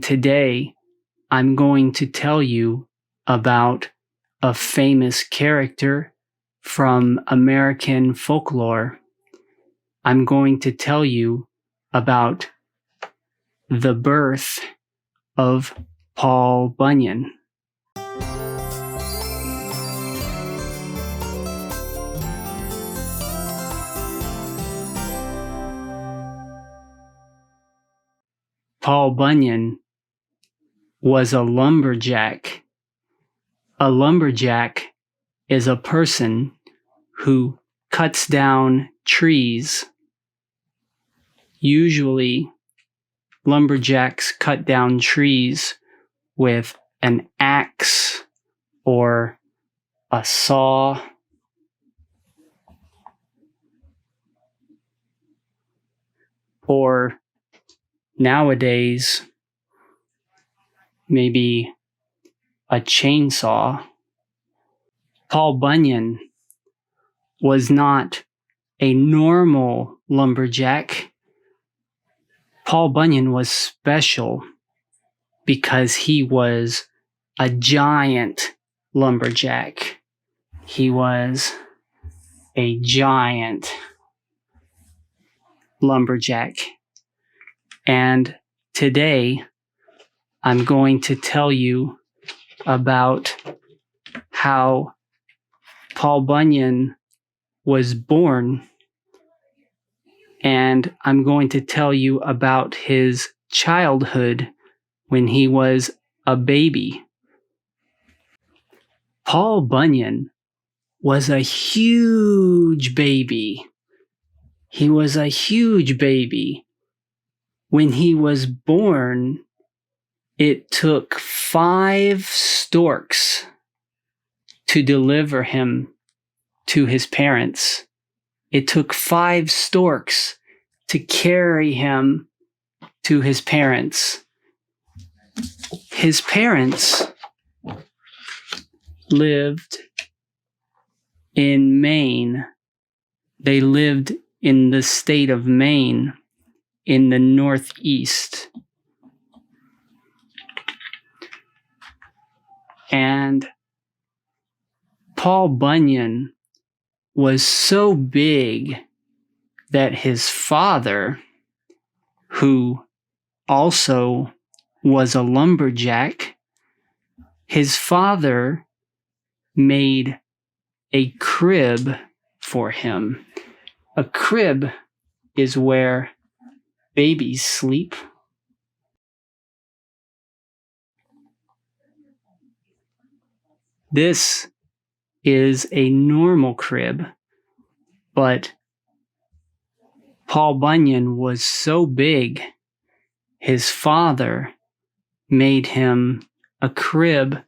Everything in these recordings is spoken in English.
Today, I'm going to tell you about a famous character from American folklore. I'm going to tell you about the birth of Paul Bunyan. Paul Bunyan was a lumberjack. A lumberjack is a person who cuts down trees. Usually, lumberjacks cut down trees with an axe or a saw. Or nowadays, maybe a chainsaw. Paul Bunyan was not a normal lumberjack. Paul Bunyan was special because he was a giant lumberjack. He was a giant lumberjack. And today, I'm going to tell you about how Paul Bunyan was born, and I'm going to tell you about his childhood when he was a baby. Paul Bunyan was a huge baby. He was a huge baby. When he was born, it took 5 storks to deliver him to his parents. It took 5 storks to carry him to his parents. His parents lived in Maine. They lived in the state of Maine in the Northeast. And Paul Bunyan was so big that his father, who also was a lumberjack, his father made a crib for him. A crib is where babies sleep. This is a normal crib, but Paul Bunyan was so big, his father made him a crib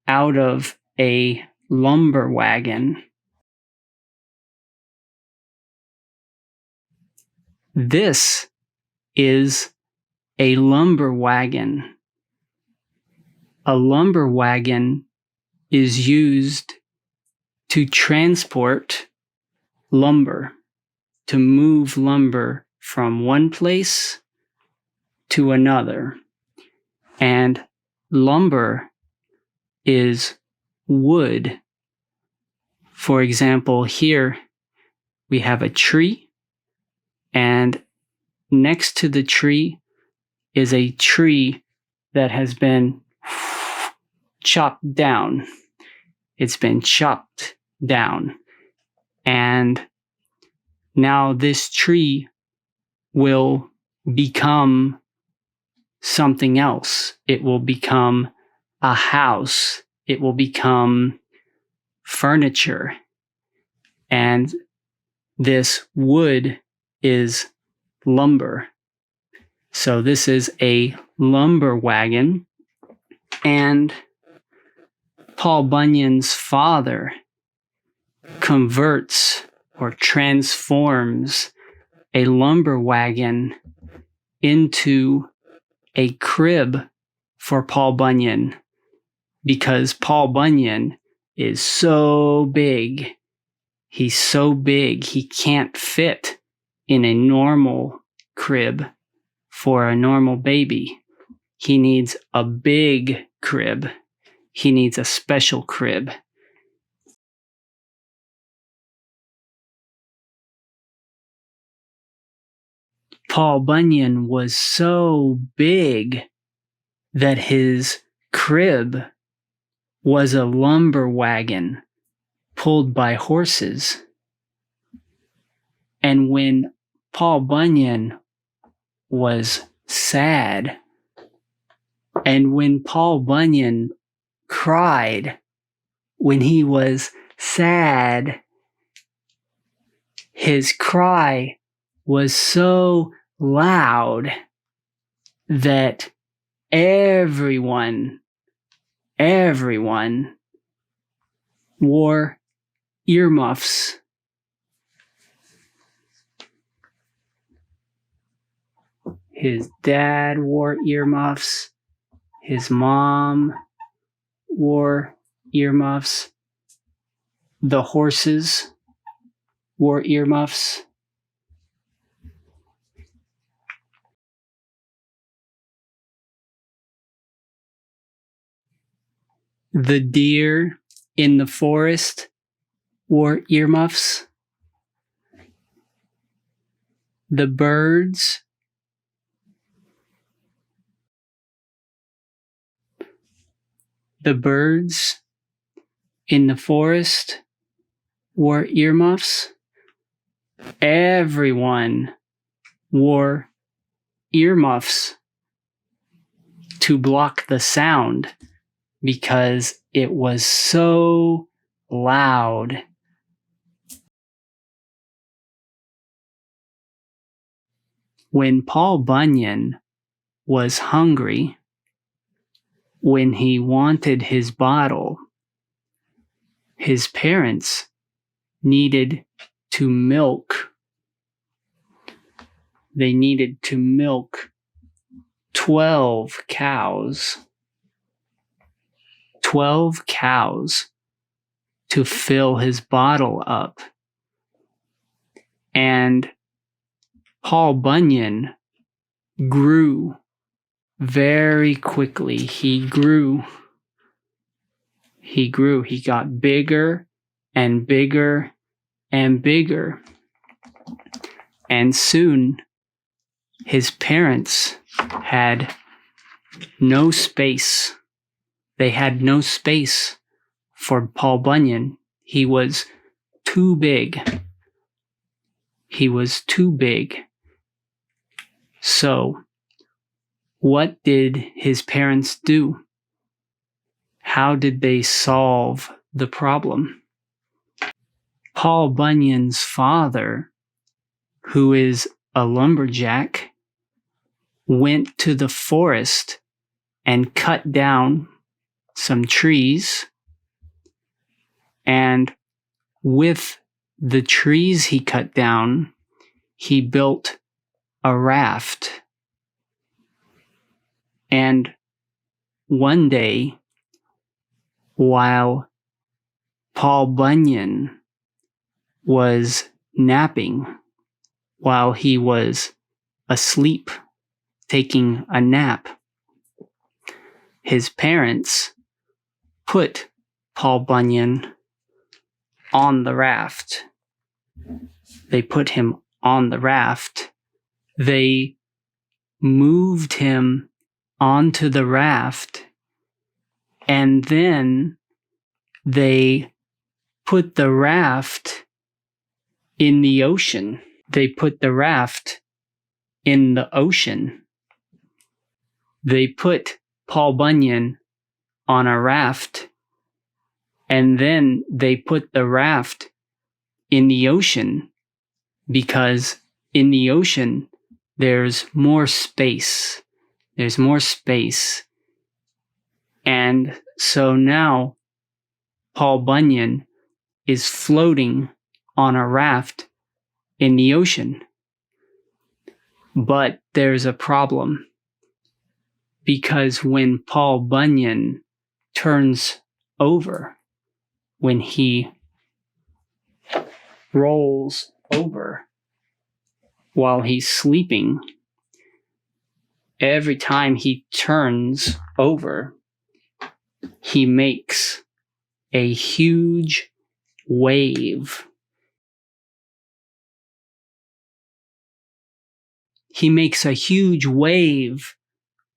out of a lumber wagon. This is a lumber wagon. A lumber wagon is used to transport lumber, to move lumber from one place to another. And lumber is wood. For example, here we have a tree, and next to the tree is a tree that has been chopped down. It's been chopped down. And now this tree will become something else. It will become a house. It will become furniture. And this wood is lumber. So this is a lumber wagon. And Paul Bunyan's father converts or transforms a lumber wagon into a crib for Paul Bunyan, because Paul Bunyan is so big. He's so big, he can't fit in a normal crib for a normal baby. he needs a big crib. He needs a special crib. Paul Bunyan was so big that his crib was a lumber wagon pulled by horses. And when Paul Bunyan was sad, and when Paul Bunyan cried, when he was sad, his cry was so loud that everyone wore earmuffs. His dad wore earmuffs. His mom wore earmuffs. The horses wore earmuffs. The deer in the forest wore earmuffs. The birds in the forest wore earmuffs. Everyone wore earmuffs to block the sound because it was so loud. When Paul Bunyan was hungry, when he wanted his bottle, his parents needed to milk. They needed to milk 12 cows. 12 cows to fill his bottle up. And Paul Bunyan grew very quickly. He grew. He got bigger and bigger and bigger. And soon his parents had no space. They had no space for Paul Bunyan. He was too big. He was too big. So, what did his parents do? How did they solve the problem? Paul Bunyan's father, who is a lumberjack, went to the forest and cut down some trees, and with the trees he cut down, he built a raft. And one day, while Paul Bunyan was napping, while he was asleep, taking a nap, his parents put Paul Bunyan on the raft. They put him on the raft. They moved him onto the raft, and then they put the raft in the ocean. They put the raft in the ocean. They put Paul Bunyan on a raft, and then they put the raft in the ocean because in the ocean there's more space. There's more space. And so now Paul Bunyan is floating on a raft in the ocean. But there's a problem, because when Paul Bunyan turns over, when he rolls over while he's sleeping, every time he turns over, he makes a huge wave. He makes a huge wave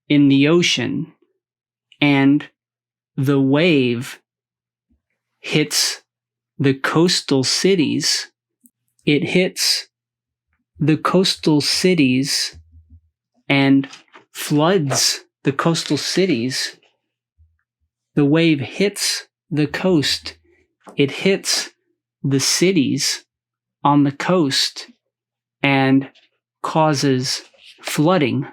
in the ocean, and the wave hits the coastal cities. It hits the coastal cities and floods the coastal cities. The wave hits the coast. It hits the cities on the coast and causes flooding.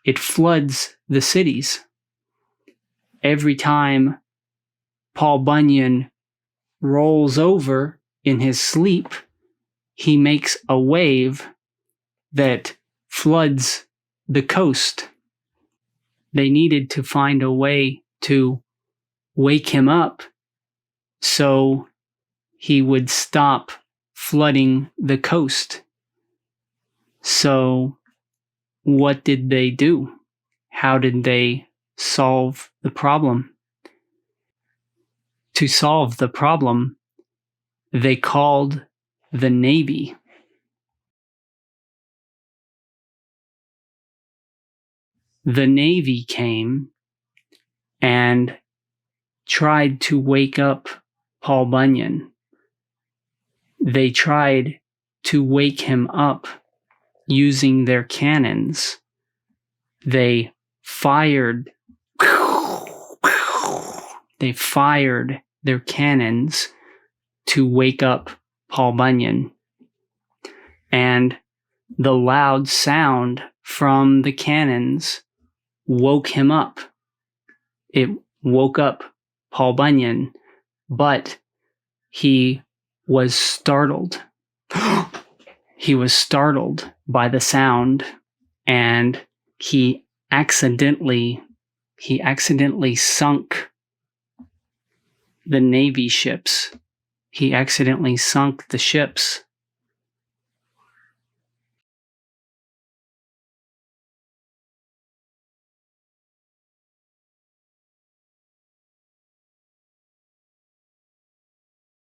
It floods the cities. Every time Paul Bunyan rolls over in his sleep, he makes a wave that floods the coast. They needed to find a way to wake him up so he would stop flooding the coast. So what did they do? How did they solve the problem? To solve the problem, they called the Navy. The Navy came and tried to wake up Paul Bunyan. They tried to wake him up using their cannons. They fired their cannons to wake up Paul Bunyan. And the loud sound from the cannons woke him up. It woke up Paul Bunyan, but he was startled. He was startled by the sound, and he accidentally sunk the Navy ships. He accidentally sunk the ships.